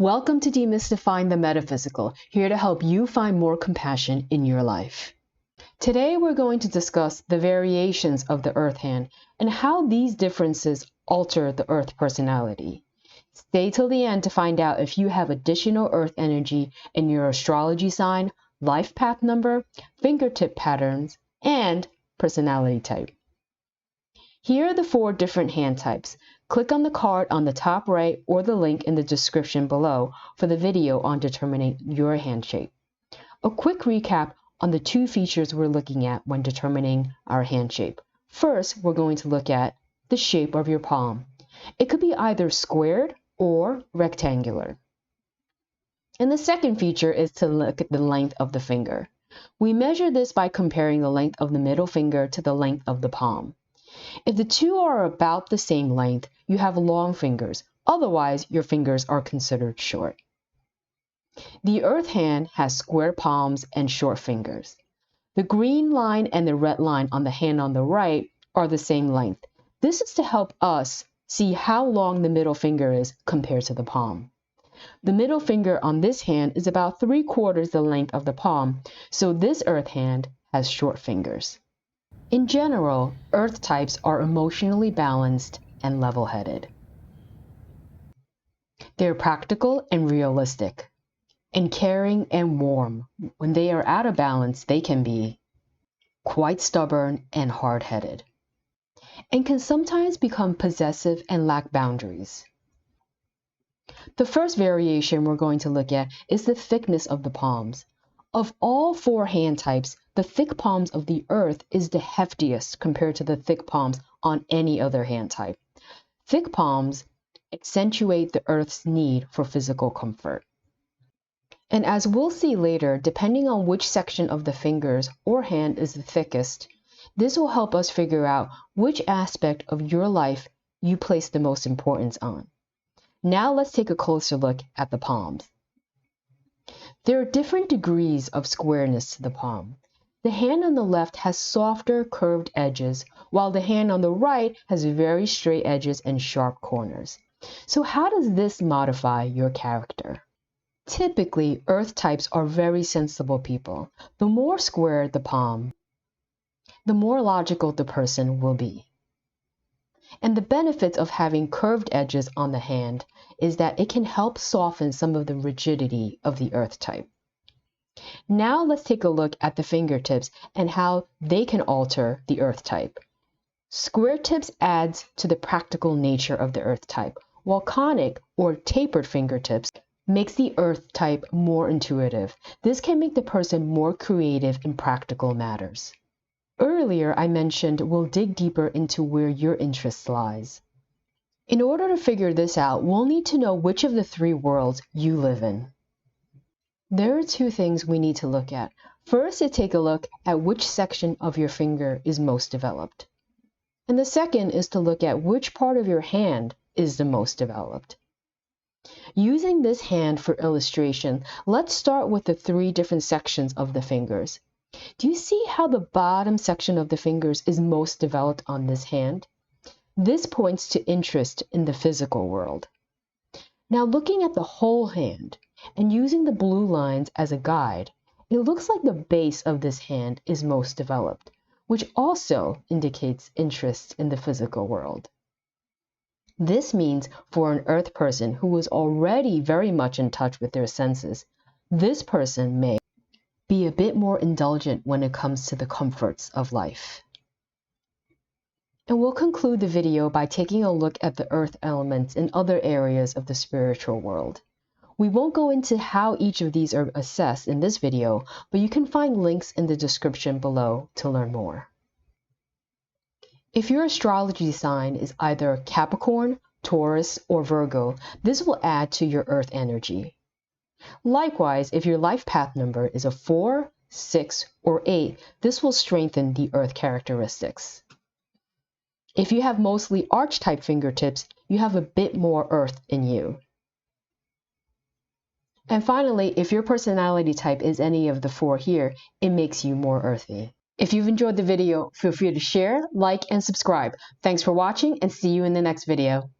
Welcome to Demystifying the Metaphysical, here to help you find more compassion in your life. Today we're going to discuss the variations of the Earth hand and how these differences alter the Earth personality. Stay till the end to find out if you have additional Earth energy in your astrology sign, life path number, fingertip patterns, and personality type. Here are the 4 different hand types. Click on the card on the top right or the link in the description below for the video on determining your hand shape. A quick recap on the 2 features we're looking at when determining our hand shape. First, we're going to look at the shape of your palm. It could be either squared or rectangular. And the second feature is to look at the length of the finger. We measure this by comparing the length of the middle finger to the length of the palm. If the 2 are about the same length, you have long fingers. Otherwise, your fingers are considered short. The Earth hand has square palms and short fingers. The green line and the red line on the hand on the right are the same length. This is to help us see how long the middle finger is compared to the palm. The middle finger on this hand is about 3/4 the length of the palm, so this Earth hand has short fingers. In general, Earth types are emotionally balanced and level-headed. They're practical and realistic, and caring and warm. When they are out of balance, they can be quite stubborn and hard-headed, and can sometimes become possessive and lack boundaries. The first variation we're going to look at is the thickness of the palms. Of all 4 hand types, the thick palms of the Earth is the heftiest compared to the thick palms on any other hand type. Thick palms accentuate the Earth's need for physical comfort. And as we'll see later, depending on which section of the fingers or hand is the thickest, this will help us figure out which aspect of your life you place the most importance on. Now let's take a closer look at the palms. There are different degrees of squareness to the palm. The hand on the left has softer, curved edges, while the hand on the right has very straight edges and sharp corners. So how does this modify your character? Typically, Earth types are very sensible people. The more square the palm, the more logical the person will be. And the benefits of having curved edges on the hand is that it can help soften some of the rigidity of the Earth type. Now let's take a look at the fingertips and how they can alter the Earth type. Square tips adds to the practical nature of the Earth type, while conic or tapered fingertips makes the Earth type more intuitive. This can make the person more creative in practical matters. Earlier, I mentioned we'll dig deeper into where your interest lies. In order to figure this out, we'll need to know which of the 3 worlds you live in. There are 2 things we need to look at. First, to take a look at which section of your finger is most developed. And the second is to look at which part of your hand is the most developed. Using this hand for illustration, let's start with the 3 different sections of the fingers. Do you see how the bottom section of the fingers is most developed on this hand? This points to interest in the physical world. Now looking at the whole hand and using the blue lines as a guide, it looks like the base of this hand is most developed, which also indicates interest in the physical world. This means for an Earth person who is already very much in touch with their senses, this person may be a bit more indulgent when it comes to the comforts of life. And we'll conclude the video by taking a look at the Earth elements in other areas of the spiritual world. We won't go into how each of these are assessed in this video, but you can find links in the description below to learn more. If your astrology sign is either Capricorn, Taurus, or Virgo, this will add to your Earth energy. Likewise, if your life path number is a 4, 6, or 8, this will strengthen the Earth characteristics. If you have mostly archetype fingertips, you have a bit more Earth in you. And finally, if your personality type is any of the 4 here, it makes you more earthy. If you've enjoyed the video, feel free to share, like, and subscribe. Thanks for watching, and see you in the next video.